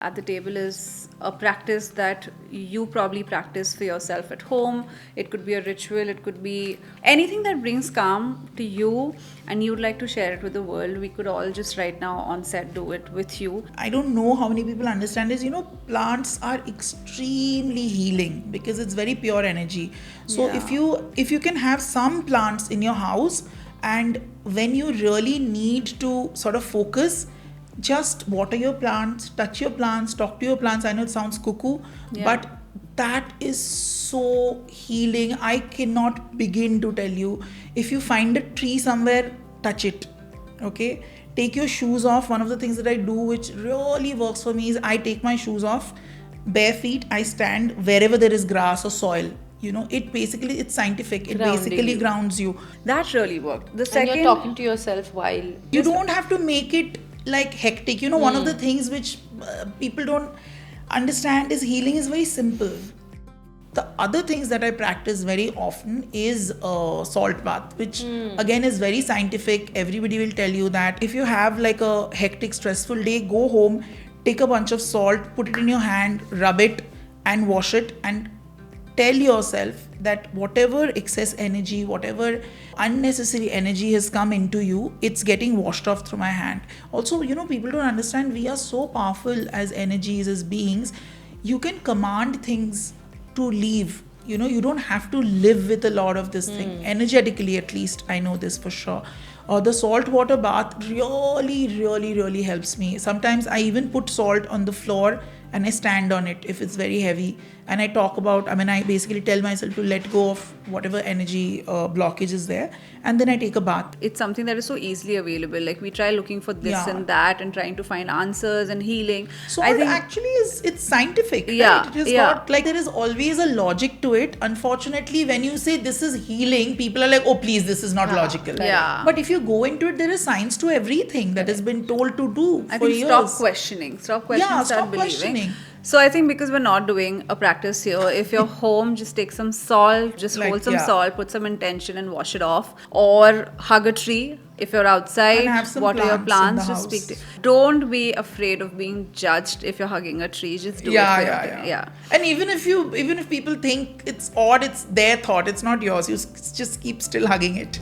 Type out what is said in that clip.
at the table is a practice that you probably practice for yourself at home. It could be a ritual, it could be anything that brings calm to you and you'd like to share it with the world. We could all just right now on set do it with you. I don't know how many people understand is, plants are extremely healing because it's very pure energy. So Yeah. if you can have some plants in your house, and when you really need to sort of focus, just water your plants, touch your plants, talk to your plants. I know it sounds cuckoo, Yeah. but that is so healing. I cannot begin to tell you. If you find a tree somewhere, touch it. Okay, take your shoes off. One of the things that I do which really works for me is I take my shoes off, bare feet. I stand wherever there is grass or soil. It's scientific. It Grounding basically you. grounds you. That really worked. The And second, you're talking to yourself while You don't have to make it like hectic. One of the things which people don't understand is healing is very simple. The other things that I practice very often is salt bath, which again is very scientific. Everybody will tell you that if you have like a hectic, stressful day, go home, take a bunch of salt, put it in your hand, rub it, and wash it, and tell yourself that whatever excess energy, whatever unnecessary energy has come into you, it's getting washed off through my hand. Also, people don't understand we are so powerful as energies, as beings. You can command things to leave. You don't have to live with a lot of this thing. Energetically, at least, I know this for sure. The salt water bath really, really, really helps me. Sometimes I even put salt on the floor and I stand on it if it's very heavy. And I I basically tell myself to let go of whatever energy blockage is there. And then I take a bath. it's something that is so easily available. Like we try looking for this Yeah. and that and trying to find answers and healing. Salt actually it's scientific, Yeah, right? It is yeah. not like there is always a logic to it. Unfortunately, when you say this is healing, people are like, oh please, this is not logical. Yeah. But if you go into it, there is science to everything that has been told to do I for think years. stop questioning, start stop believing. questioning. So I think because we're not doing a practice here, if you're home, just take some salt, just hold some salt, put some intention and wash it off, or hug a tree. If you're outside, And have some water your plants plants, in the just house. speak to. Don't be afraid of being judged if you're hugging a tree. Just do it for your thing. And even if people think it's odd, it's their thought, it's not yours. You just keep still hugging it.